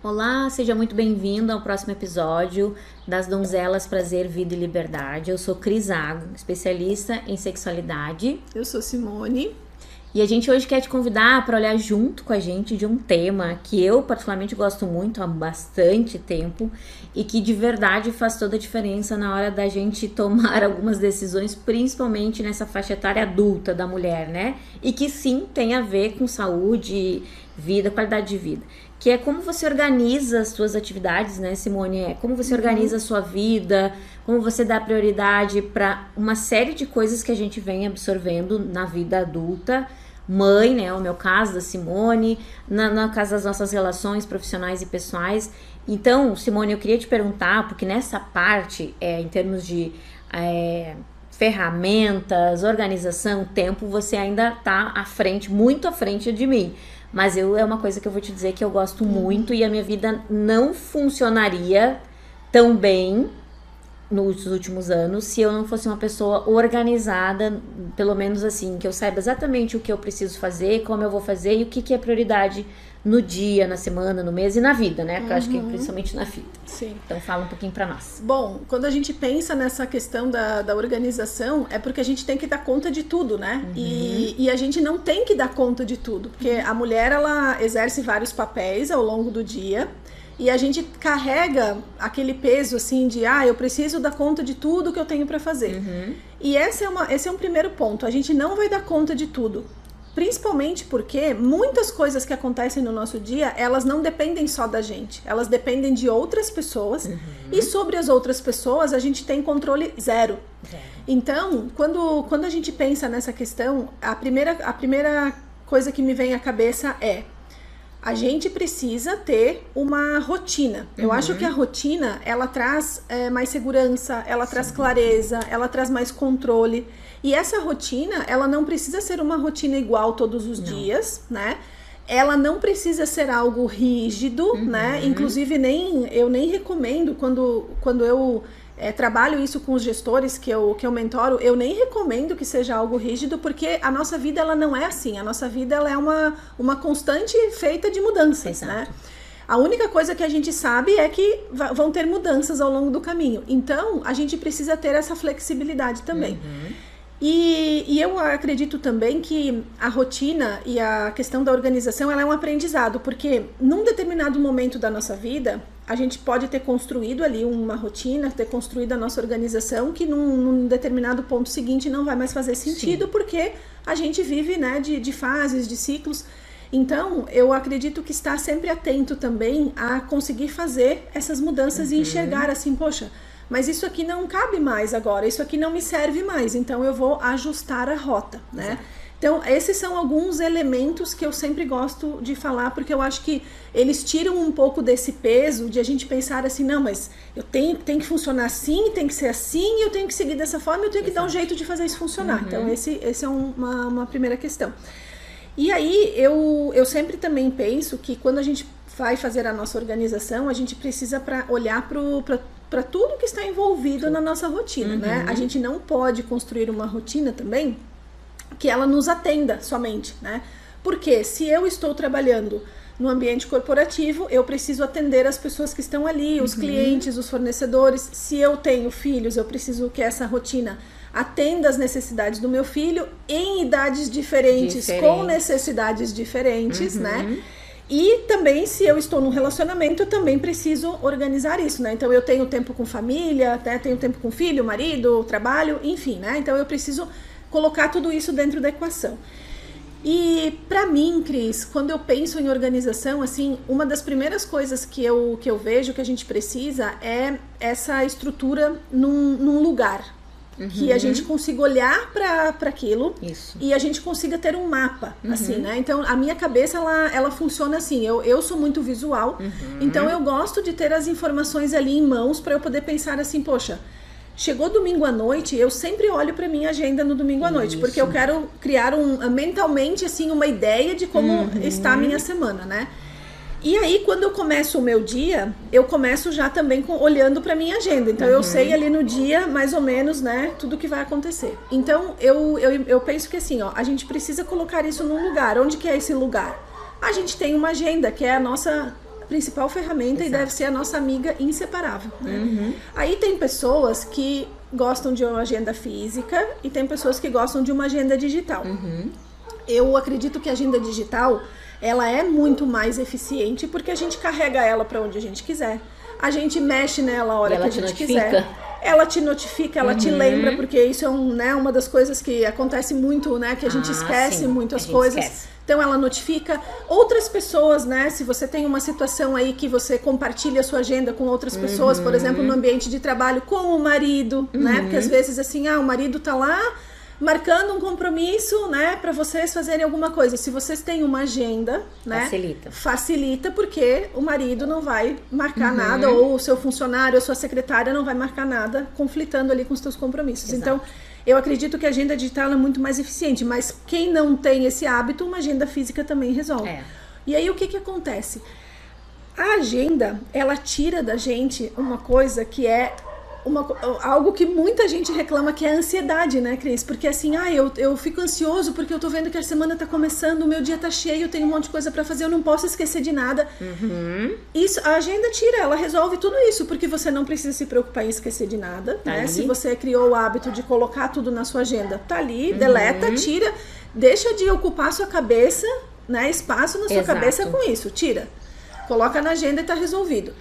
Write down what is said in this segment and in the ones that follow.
Olá, seja muito bem-vindo ao próximo episódio das Donzelas Prazer, Vida e Liberdade. Eu sou Cris Ago, especialista em sexualidade. Eu sou Simone. E a gente hoje quer te convidar para olhar junto com a gente de um tema que eu particularmente gosto muito há bastante tempo e que de verdade faz toda a diferença na hora da gente tomar algumas decisões, principalmente nessa faixa etária adulta da mulher, né? E que sim tem a ver com saúde, vida, qualidade de vida. Que é como você organiza as suas atividades, né, Simone? É como você organiza a sua vida, como você dá prioridade para uma série de coisas que a gente vem absorvendo na vida adulta. Mãe, né, o meu caso da Simone, na caso das nossas relações profissionais e pessoais. Então, Simone, eu queria te perguntar, porque nessa parte, em termos de ferramentas, organização, tempo, você ainda está à frente, muito à frente de mim. Mas é uma coisa que eu vou te dizer que eu gosto muito e a minha vida não funcionaria tão bem nos últimos anos se eu não fosse uma pessoa organizada, pelo menos assim, que eu saiba exatamente o que eu preciso fazer, como eu vou fazer e o que é prioridade no dia, na semana, no mês e na vida, né? Porque eu acho que principalmente na vida. Sim. Então fala um pouquinho pra nós. Bom, quando a gente pensa nessa questão da organização, é porque a gente tem que dar conta de tudo, né? E a gente não tem que dar conta de tudo, porque a mulher, ela exerce vários papéis ao longo do dia. E a gente carrega aquele peso assim de, eu preciso dar conta de tudo que eu tenho para fazer. E esse é um primeiro ponto, a gente não vai dar conta de tudo. Principalmente porque muitas coisas que acontecem no nosso dia, elas não dependem só da gente. Elas dependem de outras pessoas. E sobre as outras pessoas, a gente tem controle zero. Então, quando a gente pensa nessa questão, a primeira coisa que me vem à cabeça é: a gente precisa ter uma rotina. Eu acho que a rotina, ela traz mais segurança, ela traz clareza, ela traz mais controle. E essa rotina, ela não precisa ser uma rotina igual todos os dias, né? Ela não precisa ser algo rígido, né? Inclusive, eu nem recomendo, quando eu trabalho isso com os gestores que eu mentoro, eu nem recomendo que seja algo rígido, porque a nossa vida, ela não é assim. A nossa vida, ela é uma constante feita de mudanças, né? A única coisa que a gente sabe é que vão ter mudanças ao longo do caminho. Então, a gente precisa ter essa flexibilidade também. E eu acredito também que a rotina e a questão da organização, ela é um aprendizado, porque num determinado momento da nossa vida, a gente pode ter construído ali uma rotina, ter construído a nossa organização, que num determinado ponto seguinte não vai mais fazer sentido, porque a gente vive, né, de fases, de ciclos. Então, eu acredito que estar sempre atento também a conseguir fazer essas mudanças e enxergar assim, poxa, mas isso aqui não cabe mais agora, isso aqui não me serve mais, então eu vou ajustar a rota, né? Exato. Então, esses são alguns elementos que eu sempre gosto de falar, porque eu acho que eles tiram um pouco desse peso de a gente pensar assim, não, mas eu tenho que funcionar assim, tem que ser assim, eu tenho que seguir dessa forma, eu tenho que dar um jeito de fazer isso funcionar. Então, esse é uma primeira questão. E aí, eu sempre também penso que quando a gente vai fazer a nossa organização, a gente precisa olhar para tudo que está envolvido na nossa rotina, né? A gente não pode construir uma rotina também que ela nos atenda somente, né? Porque se eu estou trabalhando no ambiente corporativo, eu preciso atender as pessoas que estão ali, os clientes, os fornecedores. Se eu tenho filhos, eu preciso que essa rotina atenda as necessidades do meu filho em idades diferentes. Com necessidades diferentes, né? E também, se eu estou num relacionamento, eu também preciso organizar isso, né? Então, eu tenho tempo com família, tenho tempo com filho, marido, trabalho, enfim, né? Então, eu preciso colocar tudo isso dentro da equação. E, pra mim, Cris, quando eu penso em organização, assim, uma das primeiras coisas que eu vejo que a gente precisa é essa estrutura num lugar. Que a gente consiga olhar para aquilo. Isso. E a gente consiga ter um mapa, assim, né? Então, a minha cabeça, ela funciona assim. Eu sou muito visual, então eu gosto de ter as informações ali em mãos para eu poder pensar assim, poxa, chegou domingo à noite, eu sempre olho para minha agenda no domingo à noite, porque eu quero criar mentalmente, assim, uma ideia de como está a minha semana, né? E aí, quando eu começo o meu dia, eu começo já também olhando para minha agenda. Então, eu sei ali no dia, mais ou menos, né, tudo que vai acontecer. Então, eu penso que assim, ó, a gente precisa colocar isso num lugar. Onde que é esse lugar? A gente tem uma agenda, que é a nossa principal ferramenta e deve ser a nossa amiga inseparável, né? Aí tem pessoas que gostam de uma agenda física e tem pessoas que gostam de uma agenda digital. Eu acredito que a agenda digital, ela é muito mais eficiente porque a gente carrega ela para onde a gente quiser. A gente mexe nela a hora que a gente quiser. Ela te notifica, ela te lembra, porque isso é uma das coisas que acontece muito, né? Que a gente esquece muito as coisas. Então ela notifica outras pessoas, né? Se você tem uma situação aí que você compartilha a sua agenda com outras pessoas, por exemplo, no ambiente de trabalho com o marido, né? Porque às vezes assim, o marido tá lá marcando um compromisso, né, para vocês fazerem alguma coisa. Se vocês têm uma agenda, né, facilita porque o marido não vai marcar nada, ou o seu funcionário, a sua secretária não vai marcar nada, conflitando ali com os seus compromissos. Então, eu acredito que a agenda digital é muito mais eficiente, mas quem não tem esse hábito, uma agenda física também resolve. E aí, o que acontece? A agenda, ela tira da gente uma coisa que é algo que muita gente reclama, que é a ansiedade, né, Cris? Porque assim, eu fico ansioso porque eu tô vendo que a semana tá começando, o meu dia tá cheio, eu tenho um monte de coisa pra fazer, eu não posso esquecer de nada. Isso, a agenda tira, ela resolve tudo isso, porque você não precisa se preocupar em esquecer de nada, né? Se você criou o hábito de colocar tudo na sua agenda, tá ali, deleta, tira, deixa de ocupar sua cabeça, né, espaço na sua cabeça com isso, tira. Coloca na agenda e tá resolvido.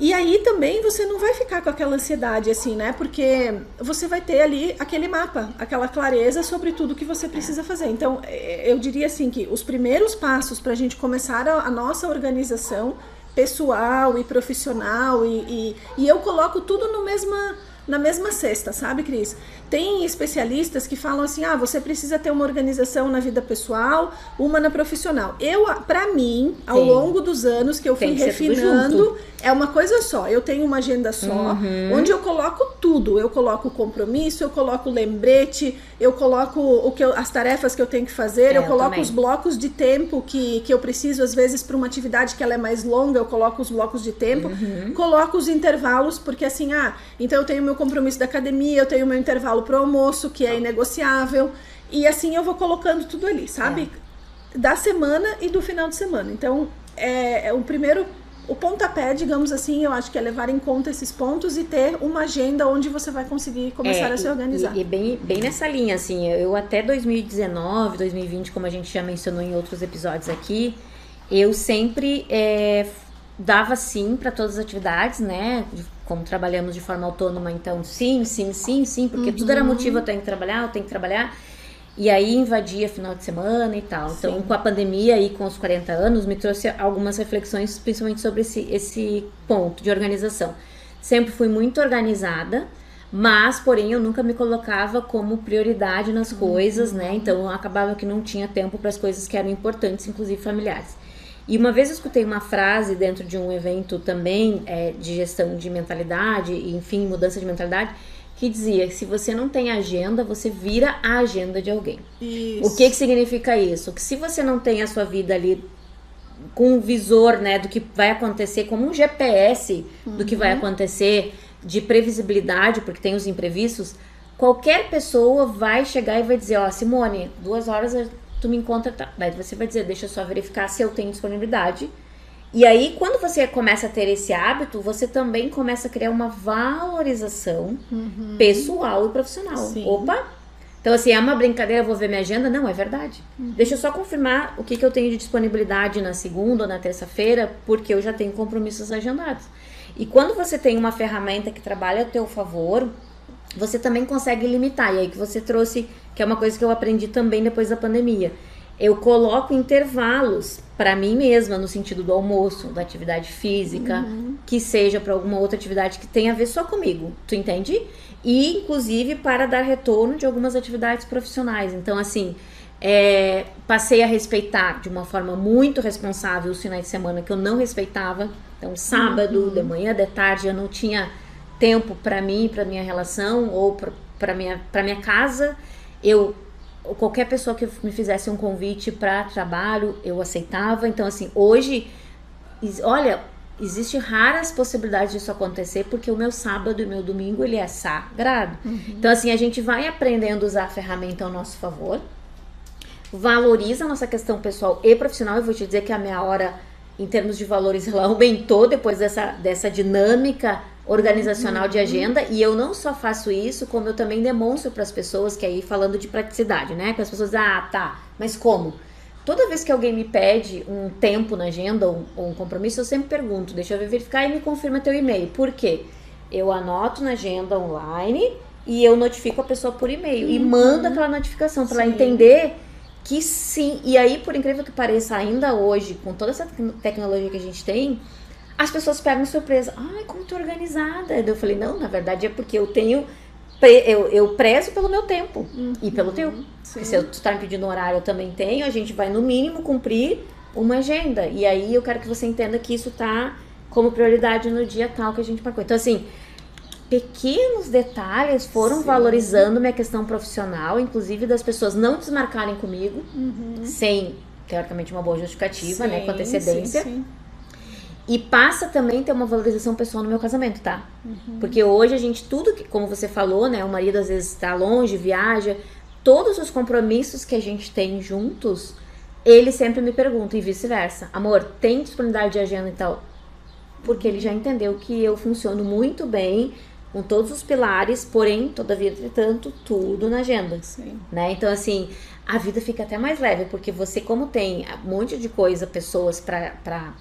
E aí também você não vai ficar com aquela ansiedade assim, né? Porque você vai ter ali aquele mapa, aquela clareza sobre tudo que você precisa fazer. Então, eu diria assim que os primeiros passos para a gente começar a nossa organização pessoal e profissional, e eu coloco tudo na mesma cesta, sabe, Cris? Tem especialistas que falam assim, você precisa ter uma organização na vida pessoal, uma na profissional. Pra mim, ao longo dos anos que eu fui refinando, é uma coisa só. Eu tenho uma agenda só, onde eu coloco tudo. Eu coloco o compromisso, eu coloco o lembrete, eu coloco as tarefas que eu tenho que fazer, eu coloco também os blocos de tempo que eu preciso, às vezes, para uma atividade que ela é mais longa, eu coloco os blocos de tempo, coloco os intervalos, porque assim, então eu tenho meu compromisso da academia, eu tenho meu intervalo pro almoço, que é inegociável, e assim eu vou colocando tudo ali, sabe? Da semana e do final de semana. Então, o pontapé, digamos assim, eu acho que é levar em conta esses pontos e ter uma agenda onde você vai conseguir começar a se organizar. E bem nessa linha, assim, eu até 2019, 2020, como a gente já mencionou em outros episódios aqui, eu sempre dava sim para todas as atividades, né? Como trabalhamos de forma autônoma, então sim, porque tudo era motivo, eu tenho que trabalhar. E aí invadia final de semana e tal. Então, com a pandemia e com os 40 anos, me trouxe algumas reflexões, principalmente sobre esse ponto de organização. Sempre fui muito organizada, mas, porém, eu nunca me colocava como prioridade nas coisas, né? Então, acabava que não tinha tempo para as coisas que eram importantes, inclusive familiares. E uma vez eu escutei uma frase dentro de um evento também de gestão de mentalidade, enfim, mudança de mentalidade, que dizia que se você não tem agenda, você vira a agenda de alguém. Isso. O que significa isso? Que se você não tem a sua vida ali com um visor, né, do que vai acontecer, como um GPS do que vai acontecer, de previsibilidade, porque tem os imprevistos, qualquer pessoa vai chegar e vai dizer, Simone, 2 horas tu me encontra, tá? Daí você vai dizer, deixa eu só verificar se eu tenho disponibilidade. E aí, quando você começa a ter esse hábito, você também começa a criar uma valorização pessoal e profissional. Sim. Opa! Então, assim, é uma brincadeira, eu vou ver minha agenda? Não, é verdade. Deixa eu só confirmar o que eu tenho de disponibilidade na segunda ou na terça-feira, porque eu já tenho compromissos agendados. E quando você tem uma ferramenta que trabalha a teu favor, você também consegue limitar. E aí que você trouxe, que é uma coisa que eu aprendi também depois da pandemia. Eu coloco intervalos para mim mesma, no sentido do almoço, da atividade física, que seja para alguma outra atividade que tenha a ver só comigo, tu entende? E, inclusive, para dar retorno de algumas atividades profissionais. Então, assim, passei a respeitar de uma forma muito responsável os finais de semana que eu não respeitava. Então, sábado, de manhã, de tarde, eu não tinha tempo para mim, para minha relação ou para minha casa. Qualquer pessoa que me fizesse um convite para trabalho, eu aceitava. Então, assim, hoje, olha, existem raras possibilidades disso acontecer, porque o meu sábado e o meu domingo, ele é sagrado. Então, assim, a gente vai aprendendo a usar a ferramenta ao nosso favor, valoriza a nossa questão pessoal e profissional. Eu vou te dizer que a minha hora em termos de valores, ela aumentou depois dessa dinâmica organizacional de agenda, e eu não só faço isso, como eu também demonstro para as pessoas, que aí falando de praticidade, né? Que as pessoas dizem, tá, mas como? Toda vez que alguém me pede um tempo na agenda ou um compromisso, eu sempre pergunto, deixa eu verificar e me confirma teu e-mail. Por quê? Eu anoto na agenda online e eu notifico a pessoa por e-mail e mando aquela notificação para ela entender que sim. E aí, por incrível que pareça, ainda hoje, com toda essa tecnologia que a gente tem, as pessoas pegam surpresa. Ai, como tu é organizada. Eu falei, não, na verdade é porque eu tenho... Eu prezo pelo meu tempo e pelo teu. Porque se tu tá me pedindo um horário, eu também tenho. A gente vai, no mínimo, cumprir uma agenda. E aí, eu quero que você entenda que isso tá como prioridade no dia tal que a gente marcou. Então, assim, pequenos detalhes foram valorizando minha questão profissional, inclusive das pessoas não desmarcarem comigo, sem, teoricamente, uma boa justificativa, né, com antecedência. E passa também a ter uma valorização pessoal no meu casamento, tá? Porque hoje a gente, tudo que, como você falou, né, o marido às vezes está longe, viaja, todos os compromissos que a gente tem juntos, ele sempre me pergunta, e vice-versa, amor, tem disponibilidade de agenda e tal? Porque ele já entendeu que eu funciono muito bem com todos os pilares, porém, todavia, entretanto, tudo na agenda, né? Então, assim, a vida fica até mais leve, porque você, como tem um monte de coisa, pessoas para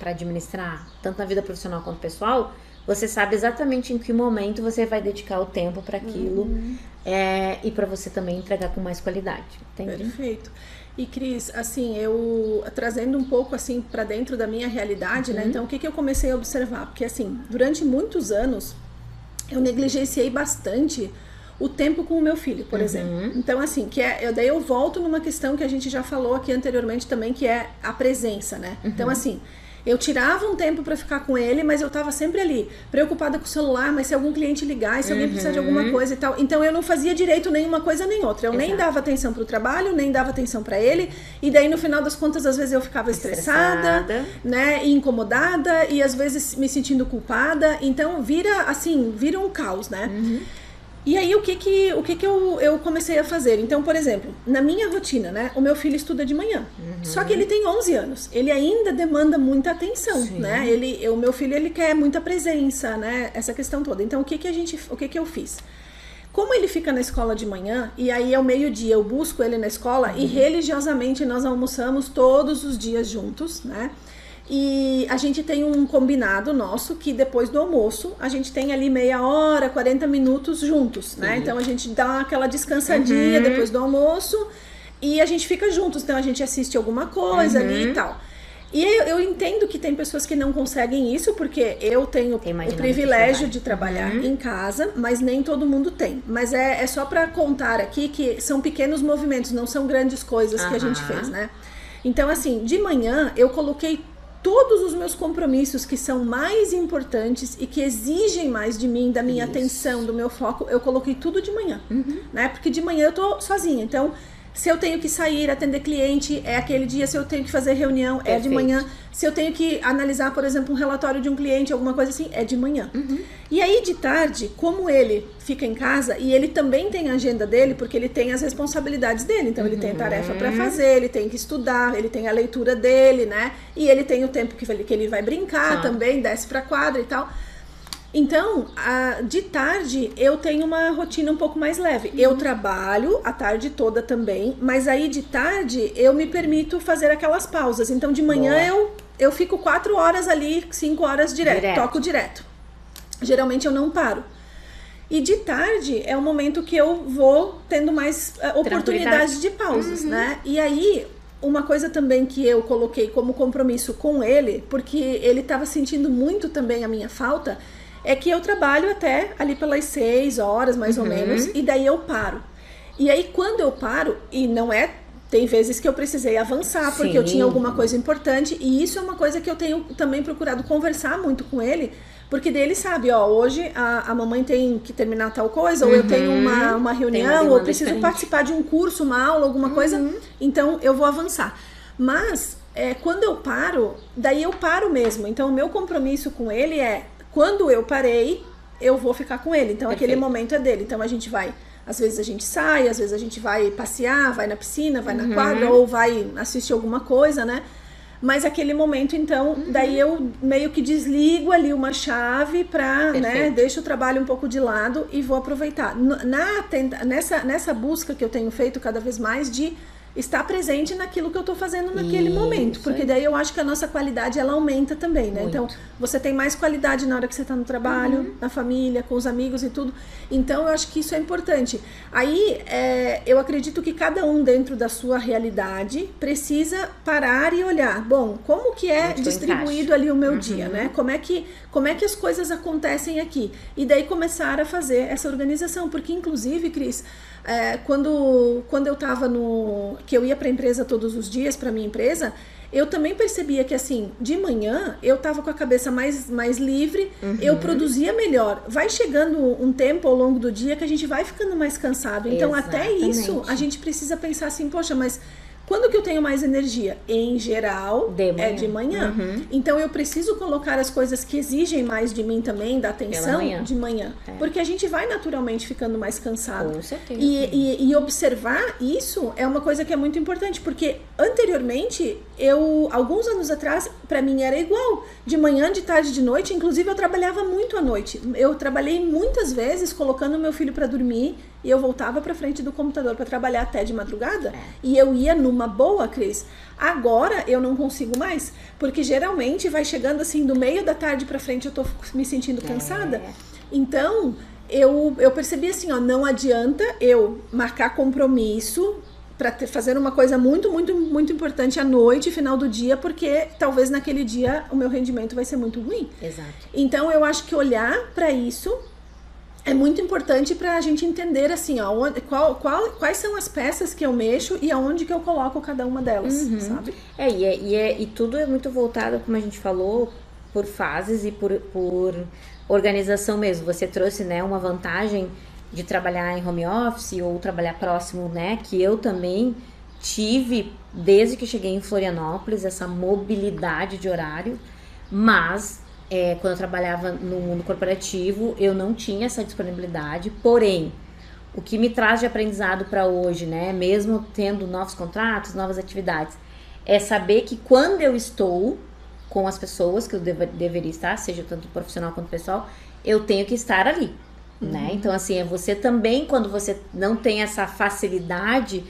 administrar, tanto na vida profissional quanto pessoal, você sabe exatamente em que momento você vai dedicar o tempo para aquilo, e para você também entregar com mais qualidade, entende? Perfeito. E Cris, assim, eu trazendo um pouco assim para dentro da minha realidade, né? Então, o que eu comecei a observar? Porque assim, durante muitos anos eu negligenciei bastante o tempo com o meu filho, por exemplo. Então, assim, daí eu volto numa questão que a gente já falou aqui anteriormente também, que é a presença, né? Então, assim, eu tirava um tempo para ficar com ele, mas eu tava sempre ali, preocupada com o celular, mas se algum cliente ligar, se alguém precisar de alguma coisa e tal. Então, eu não fazia direito nenhuma coisa nem outra. Eu nem dava atenção pro trabalho, nem dava atenção para ele. E daí, no final das contas, às vezes eu ficava estressada, né? E incomodada, e às vezes me sentindo culpada. Então, vira um caos, né? E aí, o que eu comecei a fazer? Então, por exemplo, na minha rotina, né? O meu filho estuda de manhã. Só que ele tem 11 anos. Ele ainda demanda muita atenção, né? O meu filho, ele quer muita presença, né? Essa questão toda. Então, o que eu fiz? Como ele fica na escola de manhã, e aí ao meio-dia eu busco ele na escola, e religiosamente nós almoçamos todos os dias juntos, né? E a gente tem um combinado nosso que depois do almoço a gente tem ali meia hora, 40 minutos juntos, né? Então a gente dá aquela descansadinha depois do almoço e a gente fica juntos. Então a gente assiste alguma coisa ali e tal. E eu entendo que tem pessoas que não conseguem isso, porque eu tenho o privilégio de trabalhar em casa, mas nem todo mundo tem. Mas é só para contar aqui que são pequenos movimentos, não são grandes coisas que a gente fez, né? Então, assim, de manhã eu coloquei todos os meus compromissos que são mais importantes e que exigem mais de mim, da minha atenção, do meu foco, eu coloquei tudo de manhã, né? Porque de manhã eu tô sozinha, então se eu tenho que sair, atender cliente, é aquele dia. Se eu tenho que fazer reunião, é de manhã. Se eu tenho que analisar, por exemplo, um relatório de um cliente, alguma coisa assim, é de manhã. E aí, de tarde, como ele fica em casa, e ele também tem a agenda dele, porque ele tem as responsabilidades dele. Então, ele tem tarefa para fazer, ele tem que estudar, ele tem a leitura dele, né? E ele tem o tempo que ele vai brincar também, desce pra quadra e tal. Então, de tarde, eu tenho uma rotina um pouco mais leve. Eu trabalho a tarde toda também, mas aí de tarde eu me permito fazer aquelas pausas. Então, de manhã eu fico 4 horas ali, 5 horas direto, toco direto. Geralmente eu não paro. E de tarde é o momento que eu vou tendo mais oportunidades de pausas, né? E aí, uma coisa também que eu coloquei como compromisso com ele, porque ele estava sentindo muito também a minha falta, é que eu trabalho até ali pelas 6 horas, mais ou menos, e daí eu paro. E aí, quando eu paro, e não é... Tem vezes que eu precisei avançar, porque eu tinha alguma coisa importante, e isso é uma coisa que eu tenho também procurado conversar muito com ele, porque daí ele sabe, ó, hoje a mamãe tem que terminar tal coisa, ou eu tenho uma reunião, ou preciso participar de um curso, uma aula, alguma coisa, então eu vou avançar. Mas, quando eu paro, daí eu paro mesmo. Então, o meu compromisso com ele é... Quando eu parei, eu vou ficar com ele. Então, aquele momento é dele. Então, a gente vai... Às vezes a gente sai, às vezes a gente vai passear, vai na piscina, vai na quadra, ou vai assistir alguma coisa, né? Mas aquele momento, então, daí eu meio que desligo ali uma chave pra, né, deixo o trabalho um pouco de lado e vou aproveitar. Nessa busca que eu tenho feito cada vez mais de estar presente naquilo que eu tô fazendo naquele momento, porque daí eu acho que a nossa qualidade, ela aumenta também, né? Então, você tem mais qualidade na hora que você tá no trabalho, na família, com os amigos e tudo. Então, eu acho que isso é importante. Aí, eu acredito que cada um dentro da sua realidade precisa parar e olhar, bom, como que é distribuído ali o meu dia, né? Como é que as coisas acontecem aqui? E daí começar a fazer essa organização, porque inclusive, Cris, quando eu tava que eu ia para a empresa todos os dias, para minha empresa, eu também percebia que assim, de manhã eu tava com a cabeça mais livre, eu produzia melhor. Vai chegando um tempo ao longo do dia que a gente vai ficando mais cansado. Então, até isso, a gente precisa pensar assim, poxa, mas quando que eu tenho mais energia? Em geral, é de manhã. Então, eu preciso colocar as coisas que exigem mais de mim também, da atenção, de manhã. Porque a gente vai naturalmente ficando mais cansado. Com certeza. E observar isso é uma coisa que é muito importante, porque anteriormente, alguns anos atrás, pra mim era igual. De manhã, de tarde, de noite, inclusive eu trabalhava muito à noite. Eu trabalhei muitas vezes colocando meu filho pra dormir e eu voltava pra frente do computador pra trabalhar até de madrugada. E eu ia numa boa, Cris. Agora eu não consigo mais, porque geralmente vai chegando assim, do meio da tarde pra frente eu tô me sentindo cansada. Então, eu percebi assim, ó, não adianta eu marcar compromisso para fazer uma coisa muito, muito, muito importante à noite, final do dia, porque talvez naquele dia o meu rendimento vai ser muito ruim. Exato. Então, eu acho que olhar para isso é muito importante para a gente entender assim, ó, quais são as peças que eu mexo e aonde que eu coloco cada uma delas, sabe? E tudo é muito voltado, como a gente falou, por fases e por organização mesmo. Você trouxe, né, uma vantagem de trabalhar em home office ou trabalhar próximo, né, que eu também tive desde que cheguei em Florianópolis, essa mobilidade de horário, mas quando eu trabalhava no mundo corporativo, eu não tinha essa disponibilidade, porém, o que me traz de aprendizado para hoje, né, mesmo tendo novos contratos, novas atividades, é saber que quando eu estou com as pessoas que eu deveria estar, seja tanto profissional quanto pessoal, eu tenho que estar ali, né? Então, assim, você também, quando você não tem essa facilidade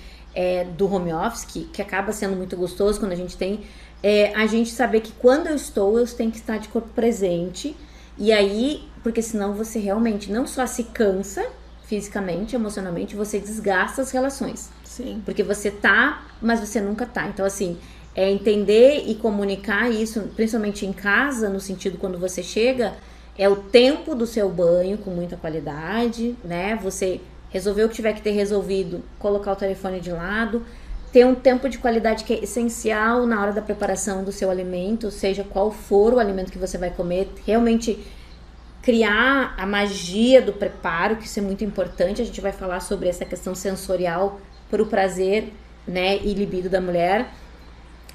do home office, que acaba sendo muito gostoso quando a gente tem, a gente saber que quando eu tenho que estar de corpo presente, e aí, porque senão você realmente não só se cansa fisicamente, emocionalmente, você desgasta as relações. Sim. Porque você tá, mas você nunca tá. Então, assim, entender e comunicar isso, principalmente em casa, no sentido quando você chega, é o tempo do seu banho com muita qualidade, né? Você resolveu o que tiver que ter resolvido, colocar o telefone de lado, ter um tempo de qualidade que é essencial na hora da preparação do seu alimento, seja qual for o alimento que você vai comer, realmente criar a magia do preparo, que isso é muito importante. A gente vai falar sobre essa questão sensorial para o prazer, né, e libido da mulher.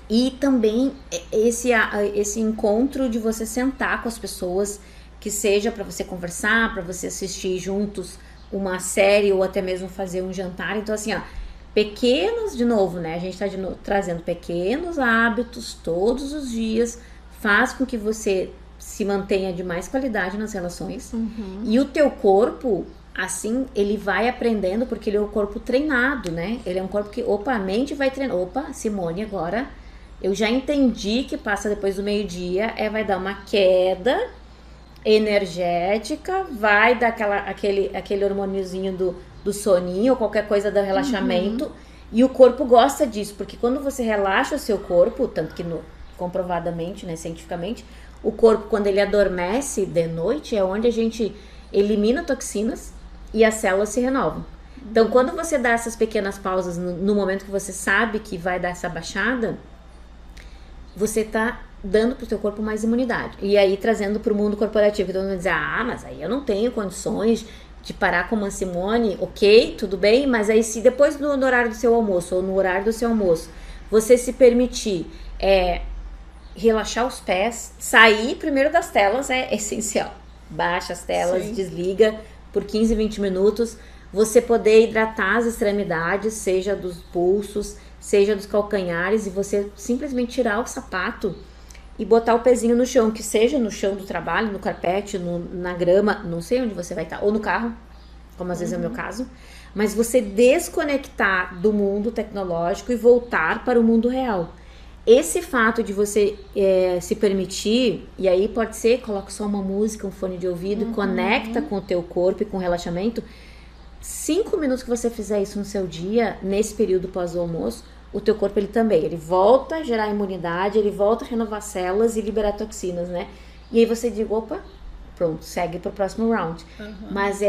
E também esse encontro de você sentar com as pessoas, que seja para você conversar, para você assistir juntos uma série ou até mesmo fazer um jantar. Então, assim, ó, pequenos, de novo, né? A gente tá trazendo pequenos hábitos todos os dias, faz com que você se mantenha de mais qualidade nas relações. E o teu corpo, assim, ele vai aprendendo, porque ele é um corpo treinado, né? Ele é um corpo que, a mente vai treinar. Simone, agora eu já entendi que passa depois do meio-dia, vai dar uma queda energética, vai dar aquele hormôniozinho do soninho ou qualquer coisa do relaxamento, e o corpo gosta disso, porque quando você relaxa o seu corpo, tanto que comprovadamente, né, cientificamente, o corpo, quando ele adormece de noite, é onde a gente elimina toxinas e as células se renovam. Então, quando você dá essas pequenas pausas no momento que você sabe que vai dar essa baixada, você tá dando pro teu corpo mais imunidade. E aí, trazendo pro mundo corporativo, todo mundo vai dizer, mas aí eu não tenho condições de parar como a Simone, ok, tudo bem, mas aí se depois no horário do seu almoço, ou no horário do seu almoço, você se permitir relaxar os pés, sair primeiro das telas é essencial. Baixa as telas, desliga por 15, 20 minutos, você poder hidratar as extremidades, seja dos pulsos, seja dos calcanhares, e você simplesmente tirar o sapato e botar o pezinho no chão, que seja no chão do trabalho, no carpete, na grama, não sei onde você vai estar, ou no carro, como às vezes é o meu caso, mas você desconectar do mundo tecnológico e voltar para o mundo real. Esse fato de você se permitir, e aí pode ser, coloca só uma música, um fone de ouvido, e conecta com o teu corpo e com o relaxamento. 5 minutos que você fizer isso no seu dia, nesse período pós-almoço, o teu corpo ele volta a gerar imunidade, ele volta a renovar células e liberar toxinas, né? E aí você diz, opa, pronto, segue pro próximo round. Mas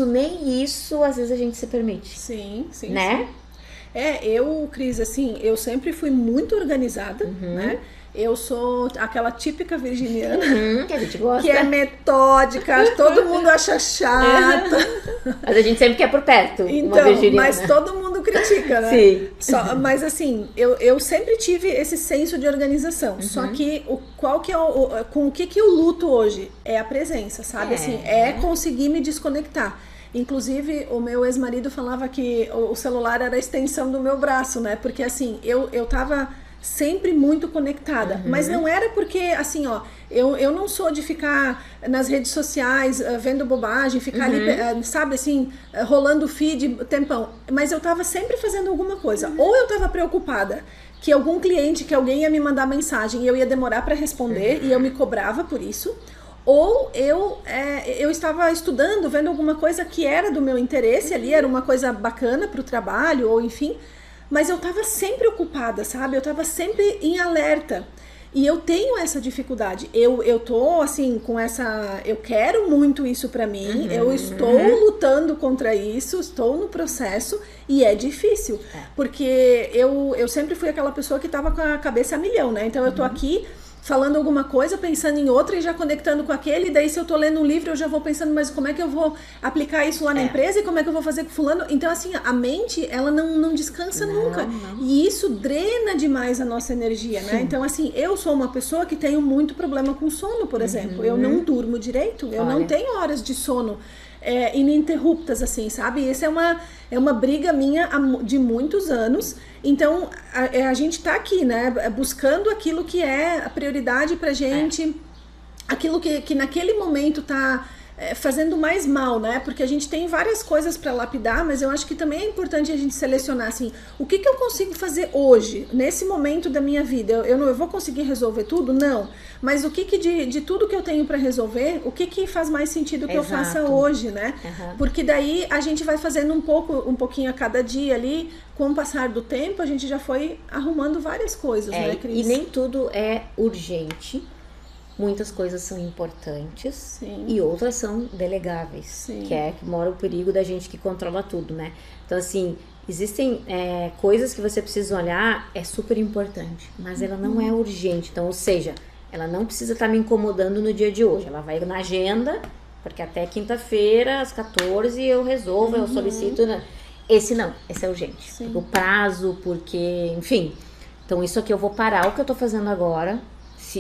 nem isso às vezes a gente se permite. Sim, né? Sim. Cris, assim, eu sempre fui muito organizada, né? Eu sou aquela típica virginiana que a gente gosta, que é metódica, todo mundo acha chata. Mas a gente sempre quer por perto, então, uma virginiana. Mas todo mundo critica, né? Sim. Mas assim, eu sempre tive esse senso de organização. Só que com o que eu luto hoje? É a presença, sabe? Assim, é conseguir me desconectar. Inclusive, o meu ex-marido falava que o celular era a extensão do meu braço, né? Porque assim, eu tava sempre muito conectada, mas não era porque, assim, ó, eu não sou de ficar nas redes sociais vendo bobagem, ficar ali, sabe, assim, rolando feed tempão, mas eu tava sempre fazendo alguma coisa, ou eu tava preocupada que algum cliente, que alguém ia me mandar mensagem e eu ia demorar para responder e eu me cobrava por isso, ou eu estava estudando, vendo alguma coisa que era do meu interesse ali, era uma coisa bacana pro trabalho, ou enfim. Mas eu tava sempre ocupada, sabe? Eu tava sempre em alerta. E eu tenho essa dificuldade. Eu tô, assim, com essa... Eu quero muito isso pra mim. Eu estou lutando contra isso. Estou no processo. E é difícil. Porque eu sempre fui aquela pessoa que tava com a cabeça a milhão, né? Então eu tô aqui falando alguma coisa, pensando em outra e já conectando com aquele, e daí se eu tô lendo um livro eu já vou pensando, mas como é que eu vou aplicar isso lá na empresa e como é que eu vou fazer com fulano? Então assim, a mente, ela não descansa nunca. E isso drena demais a nossa energia, né? Então assim, eu sou uma pessoa que tenho muito problema com sono, por exemplo. Eu não durmo direito, eu não tenho horas de sono ininterruptas, assim, sabe? Essa é uma briga minha de muitos anos. Então, a gente tá aqui, né? Buscando aquilo que é a prioridade pra gente, aquilo que naquele momento tá fazendo mais mal, né? Porque a gente tem várias coisas para lapidar, mas eu acho que também é importante a gente selecionar, assim, o que eu consigo fazer hoje, nesse momento da minha vida. Eu vou conseguir resolver tudo? Não. Mas o que de tudo que eu tenho para resolver, o que faz mais sentido que eu faça hoje, né? Porque daí a gente vai fazendo um pouquinho a cada dia ali, com o passar do tempo, a gente já foi arrumando várias coisas, né, Cris? E nem tudo é urgente. Muitas coisas são importantes e outras são delegáveis, que mora o perigo da gente que controla tudo, né? Então, assim, existem coisas que você precisa olhar, é super importante, mas ela não é urgente. Então, ou seja, ela não precisa estar me incomodando no dia de hoje. Ela vai na agenda, porque até quinta-feira, às 14, eu resolvo, eu solicito. Né? Esse é urgente. Porque o prazo, porque, enfim. Então, isso aqui eu vou parar o que eu tô fazendo agora.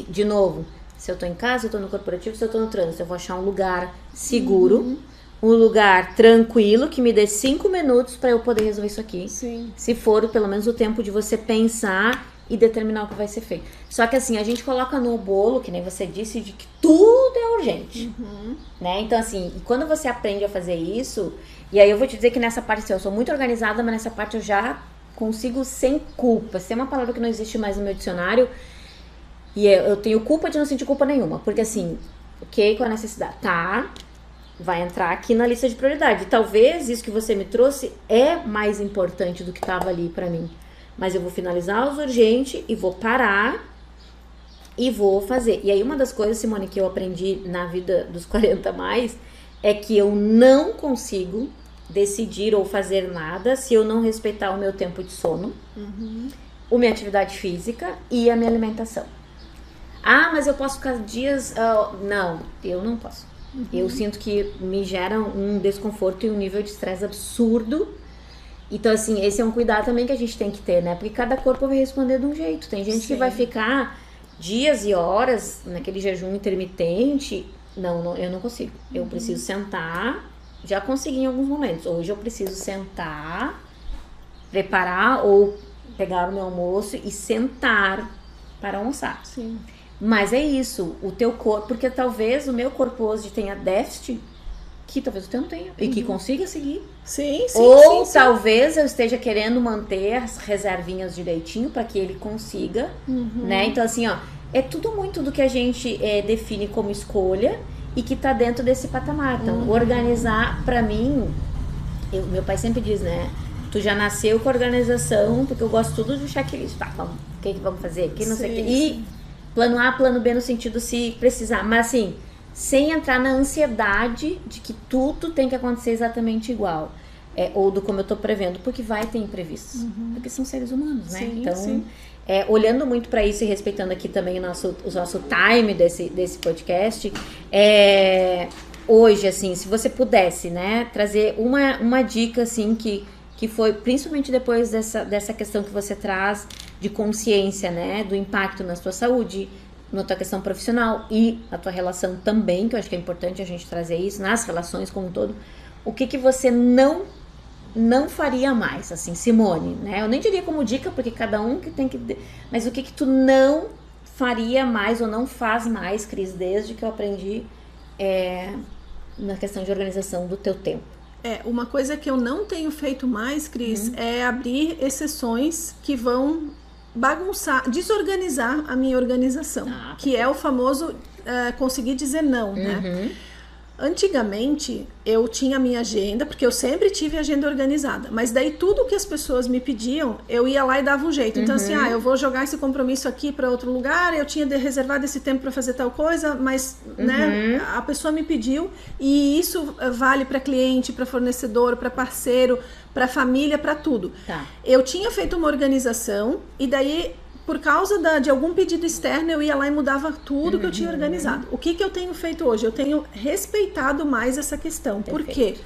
De novo, se eu tô em casa, se eu tô no corporativo, se eu tô no trânsito, eu vou achar um lugar seguro, um lugar tranquilo, que me dê 5 minutos para eu poder resolver isso aqui. Se for pelo menos o tempo de você pensar e determinar o que vai ser feito. Só que assim, a gente coloca no bolo, que nem você disse, de que tudo é urgente, né? Então assim, quando você aprende a fazer isso, e aí eu vou te dizer que nessa parte assim, eu sou muito organizada, mas nessa parte eu já consigo sem culpa. Se é uma palavra que não existe mais no meu dicionário, e eu tenho culpa de não sentir culpa nenhuma, porque assim, ok, com a necessidade, vai entrar aqui na lista de prioridade. Talvez isso que você me trouxe é mais importante do que estava ali pra mim. Mas eu vou finalizar os urgentes e vou parar e vou fazer. E aí uma das coisas, Simone, que eu aprendi na vida dos 40 mais, é que eu não consigo decidir ou fazer nada se eu não respeitar o meu tempo de sono, a minha atividade física e a minha alimentação. Mas eu posso ficar dias... não, eu não posso. Eu sinto que me gera um desconforto e um nível de estresse absurdo. Então, assim, esse é um cuidado também que a gente tem que ter, né? Porque cada corpo vai responder de um jeito. Tem gente que vai ficar dias e horas naquele jejum intermitente. Não, eu não consigo. Eu preciso sentar. Já consegui em alguns momentos. Hoje eu preciso sentar, preparar ou pegar o meu almoço e sentar para almoçar. Sim. Mas é isso, o teu corpo, porque talvez o meu corpo hoje tenha déficit que talvez o teu não tenha e que consiga seguir. Sim, Ou talvez eu esteja querendo manter as reservinhas direitinho para que ele consiga, né? Então assim, ó, é tudo muito do que a gente define como escolha e que tá dentro desse patamar. Então, organizar, para mim, meu pai sempre diz, né? Tu já nasceu com a organização, porque eu gosto tudo do checklist. Tá, o que vamos fazer aqui, não sei o quê. E plano A, plano B no sentido se precisar. Mas assim, sem entrar na ansiedade de que tudo tem que acontecer exatamente igual. Ou do como eu tô prevendo, porque vai ter imprevistos. Porque são seres humanos, né? Sim, então, sim. Olhando muito para isso e respeitando aqui também o nosso time desse podcast, hoje, assim, se você pudesse, né, trazer uma dica, assim, que foi, principalmente depois dessa questão que você traz de consciência, né, do impacto na sua saúde, na tua questão profissional e na tua relação também, que eu acho que é importante a gente trazer isso, nas relações como um todo, o que você não faria mais, assim, Simone, né? Eu nem diria como dica, porque cada um que tem que... Mas o que tu não faria mais ou não faz mais, Cris, desde que eu aprendi na questão de organização do teu tempo? Uma coisa que eu não tenho feito mais, Cris, é abrir exceções que vão bagunçar, desorganizar a minha organização, que é o famoso conseguir dizer não, né? Antigamente, eu tinha a minha agenda, porque eu sempre tive agenda organizada, mas daí tudo que as pessoas me pediam, eu ia lá e dava um jeito. Então assim, eu vou jogar esse compromisso aqui para outro lugar, eu tinha reservado esse tempo para fazer tal coisa, mas né, a pessoa me pediu, e isso vale para cliente, para fornecedor, para parceiro, para família, para tudo. Tá. Eu tinha feito uma organização, e daí... Por causa de algum pedido externo, eu ia lá e mudava tudo que eu tinha organizado. O que eu tenho feito hoje? Eu tenho respeitado mais essa questão. Por quê?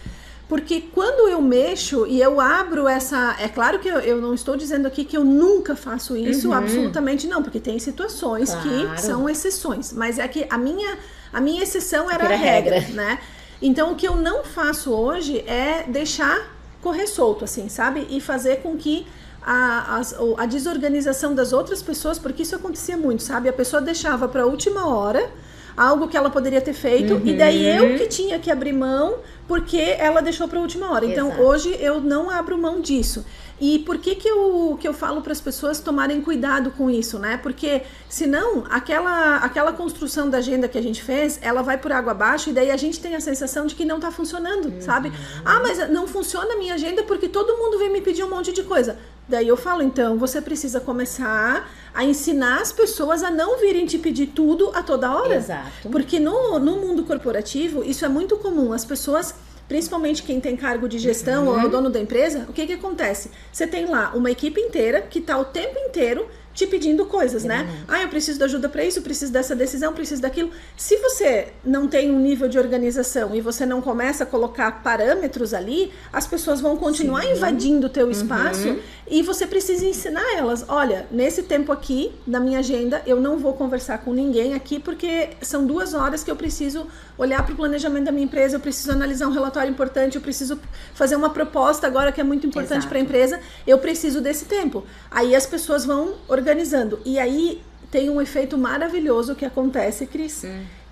Porque quando eu mexo e eu abro essa... É claro que eu não estou dizendo aqui que eu nunca faço isso, absolutamente não. Porque tem situações que são exceções. Mas é que a minha exceção era a regra, né? Então, o que eu não faço hoje é deixar correr solto, assim, sabe? E fazer com que... A desorganização das outras pessoas, porque isso acontecia muito, sabe? A pessoa deixava para a última hora algo que ela poderia ter feito, e daí eu que tinha que abrir mão porque ela deixou para a última hora. Então, hoje eu não abro mão disso. E por que eu falo para as pessoas tomarem cuidado com isso, né? Porque senão aquela construção da agenda que a gente fez, ela vai por água abaixo, e daí a gente tem a sensação de que não tá funcionando, sabe? Mas não funciona a minha agenda porque todo mundo vem me pedir um monte de coisa. Daí eu falo, então, você precisa começar a ensinar as pessoas a não virem te pedir tudo a toda hora. Exato. Porque no mundo corporativo, isso é muito comum. As pessoas, principalmente quem tem cargo de gestão ou é o dono da empresa, o que acontece? Você tem lá uma equipe inteira que tá o tempo inteiro te pedindo coisas, né? Eu preciso de ajuda para isso, eu preciso dessa decisão, preciso daquilo. Se você não tem um nível de organização e você não começa a colocar parâmetros ali, as pessoas vão continuar invadindo o teu espaço, e você precisa ensinar elas, olha, nesse tempo aqui, na minha agenda, eu não vou conversar com ninguém aqui, porque são 2 horas que eu preciso olhar para o planejamento da minha empresa, eu preciso analisar um relatório importante, eu preciso fazer uma proposta agora que é muito importante para a empresa, eu preciso desse tempo. Aí as pessoas vão organizando. E aí tem um efeito maravilhoso que acontece, Cris,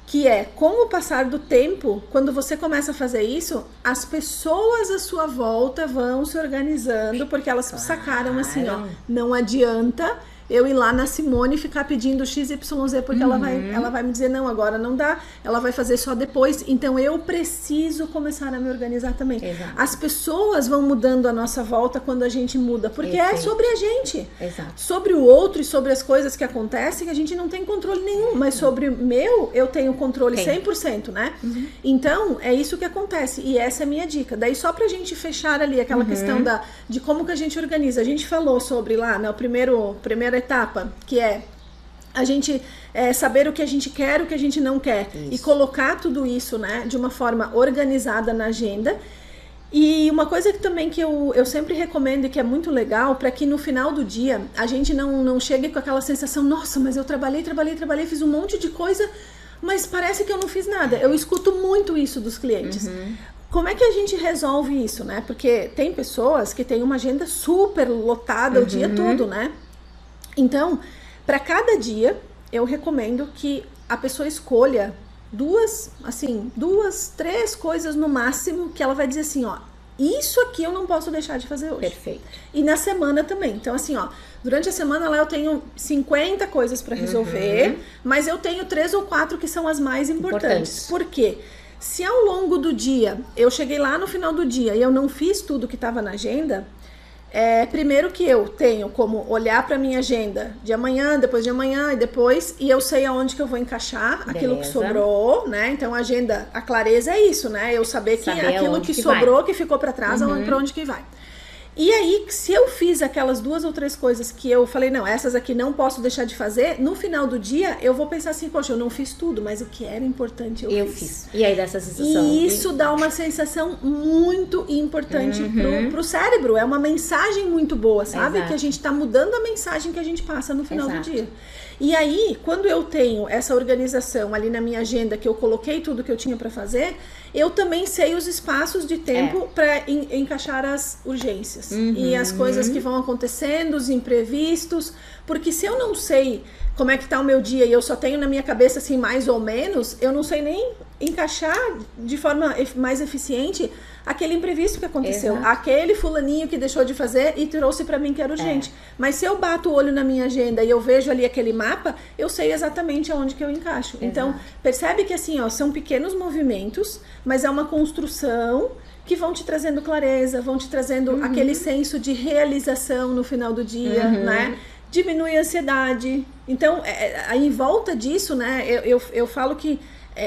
que é, com o passar do tempo, quando você começa a fazer isso, as pessoas à sua volta vão se organizando, porque elas sacaram assim, ó, não adianta eu ir lá na Simone e ficar pedindo XYZ, porque ela vai me dizer, não, agora não dá, ela vai fazer só depois, então eu preciso começar a me organizar também. As pessoas vão mudando a nossa volta quando a gente muda, porque é sobre a gente. Sobre o outro e sobre as coisas que acontecem, a gente não tem controle nenhum, mas sobre o meu, eu tenho controle 100%, né? Então, é isso que acontece, e essa é a minha dica. Daí, só pra gente fechar ali aquela questão de como que a gente organiza. A gente falou sobre lá, na primeira etapa, que é a gente saber o que a gente quer, o que a gente não quer, e colocar tudo isso, né, de uma forma organizada na agenda. E uma coisa que também que eu sempre recomendo e que é muito legal, para que no final do dia a gente não chegue com aquela sensação, nossa, mas eu trabalhei, fiz um monte de coisa, mas parece que eu não fiz nada. Eu escuto muito isso dos clientes. Como é que a gente resolve isso, né? Porque tem pessoas que têm uma agenda super lotada o dia todo, né? Então, para cada dia, eu recomendo que a pessoa escolha duas, 3 coisas no máximo que ela vai dizer assim, ó, isso aqui eu não posso deixar de fazer hoje. Perfeito. E na semana também. Então, assim, ó, durante a semana lá eu tenho 50 coisas para resolver, mas eu tenho 3 ou 4 que são as mais importantes. Por quê? Se ao longo do dia, eu cheguei lá no final do dia e eu não fiz tudo que estava na agenda, primeiro que eu tenho como olhar para minha agenda de amanhã, depois de amanhã e depois, e eu sei aonde que eu vou encaixar aquilo que sobrou, né? Então a agenda, a clareza é isso, né? Eu saber que aquilo que sobrou, que ficou para trás, para onde que vai. E aí, se eu fiz aquelas 2 ou 3 coisas que eu falei, não, essas aqui não posso deixar de fazer, no final do dia eu vou pensar assim, poxa, eu não fiz tudo, mas o que era importante eu fiz. E aí dá essa sensação. E isso dá uma sensação muito importante pro cérebro, é uma mensagem muito boa, sabe? Exato. Que a gente tá mudando a mensagem que a gente passa no final do dia. E aí, quando eu tenho essa organização ali na minha agenda, que eu coloquei tudo que eu tinha para fazer, eu também sei os espaços de tempo para encaixar as urgências e as coisas que vão acontecendo, os imprevistos, porque se eu não sei como é que tá o meu dia e eu só tenho na minha cabeça assim mais ou menos, eu não sei nem encaixar de forma mais eficiente aquele imprevisto que aconteceu, aquele fulaninho que deixou de fazer e trouxe para mim que era urgente. Mas se eu bato o olho na minha agenda e eu vejo ali aquele mapa, eu sei exatamente aonde que eu encaixo. Então, percebe que assim, ó, são pequenos movimentos, mas é uma construção que vão te trazendo clareza, vão te trazendo aquele senso de realização no final do dia, né? Diminui a ansiedade. Então, em volta disso, né, eu falo que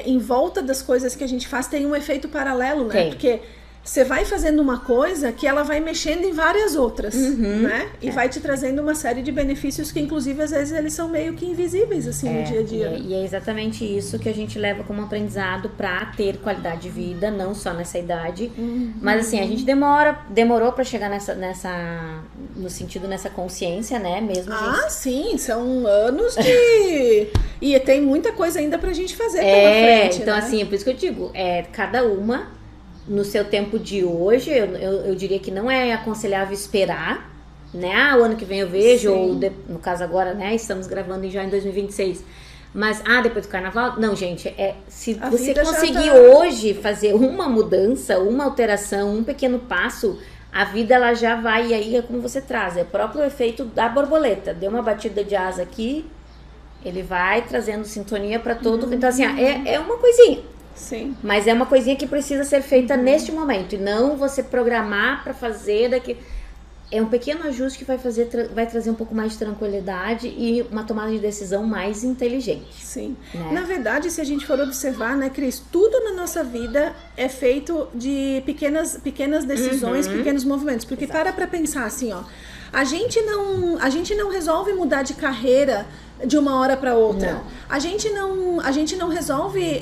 em volta das coisas que a gente faz tem um efeito paralelo, né? Porque você vai fazendo uma coisa que ela vai mexendo em várias outras, né? E vai te trazendo uma série de benefícios que, inclusive, às vezes eles são meio que invisíveis, assim, no dia a dia. E é exatamente isso que a gente leva como aprendizado para ter qualidade de vida, não só nessa idade. Mas, assim, a gente demorou para chegar no sentido, nessa consciência, né? Mesmo sim, são anos de... E tem muita coisa ainda pra gente fazer pela frente, então, né? assim, é por isso que eu digo, cada uma... No seu tempo de hoje, eu diria que não é aconselhável esperar, né? O ano que vem eu vejo, ou no caso agora, né? Estamos gravando já em 2026. Mas, depois do carnaval? Não, gente, se você conseguir hoje fazer uma mudança, uma alteração, um pequeno passo, a vida ela já vai, e aí é como você traz, é o próprio efeito da borboleta. Deu uma batida de asa aqui, ele vai trazendo sintonia para todo. Então, assim, é uma coisinha. Sim. Mas é uma coisinha que precisa ser feita neste momento e não você programar para fazer daqui. É um pequeno ajuste que vai trazer um pouco mais de tranquilidade e uma tomada de decisão mais inteligente. Sim. Né? Na verdade, se a gente for observar, né, Cris, tudo na nossa vida é feito de pequenas decisões, pequenos movimentos. Porque para pensar assim, ó, a gente não resolve mudar de carreira de uma hora para outra. Não. A gente não resolve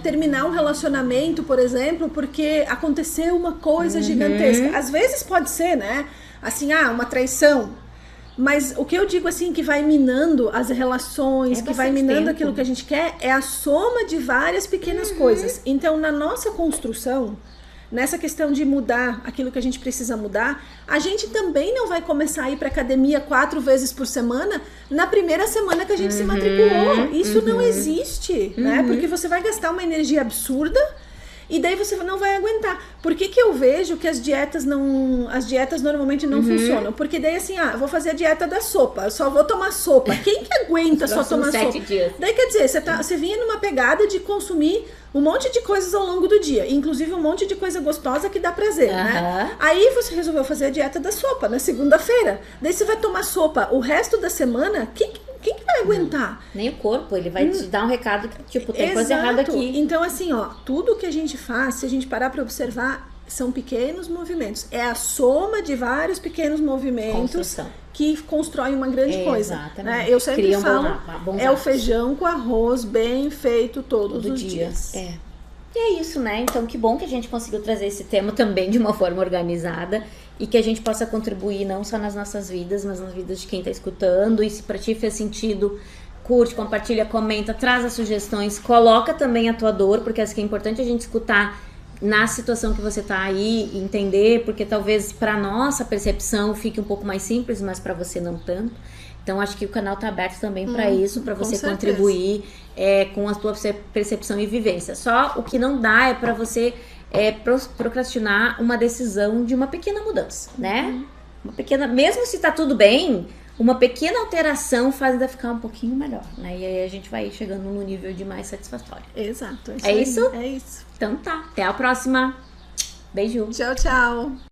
terminar um relacionamento, por exemplo, porque aconteceu uma coisa gigantesca. Às vezes pode ser, né? Assim, uma traição. Mas o que eu digo assim, que vai minando as relações, que vai minando aquilo que a gente quer, é a soma de várias pequenas coisas. Então, na nossa construção, nessa questão de mudar aquilo que a gente precisa mudar, a gente também não vai começar a ir para academia 4 vezes por semana na primeira semana que a gente se matriculou. Isso não existe, né? Porque você vai gastar uma energia absurda e daí você não vai aguentar. Por que eu vejo que as dietas normalmente não funcionam? Porque daí assim, eu vou fazer a dieta da sopa, eu só vou tomar sopa. Quem que aguenta só tomar 7 dias. Daí quer dizer, você vinha numa pegada de consumir um monte de coisas ao longo do dia, inclusive um monte de coisa gostosa que dá prazer, né? Aí você resolveu fazer a dieta da sopa na segunda-feira. Daí você vai tomar sopa o resto da semana, quem que vai aguentar? Nem o corpo, ele vai te dar um recado que, tipo, tem coisa errada aqui. Então, assim, tudo que a gente faz, se a gente parar para observar, são pequenos movimentos. É a soma de vários pequenos movimentos que constroem uma grande coisa. Né? Eu sempre falo, o feijão com arroz bem feito todos os dias. E é isso, né? Então, que bom que a gente conseguiu trazer esse tema também de uma forma organizada e que a gente possa contribuir não só nas nossas vidas, mas nas vidas de quem está escutando. E se para ti fez sentido, curte, compartilha, comenta, traz as sugestões, coloca também a tua dor, porque acho que é importante a gente escutar na situação que você tá aí, entender, porque talvez pra nossa percepção fique um pouco mais simples, mas pra você não tanto. Então acho que o canal tá aberto também pra isso, pra você contribuir com a sua percepção e vivência. Só o que não dá é pra você procrastinar uma decisão de uma pequena mudança, né? Uma pequena, mesmo se tá tudo bem, uma pequena alteração faz ainda ficar um pouquinho melhor, né? E aí a gente vai chegando no nível de mais satisfatório. Exato. É isso? É isso. Então tá, até a próxima. Beijo. Tchau, tchau.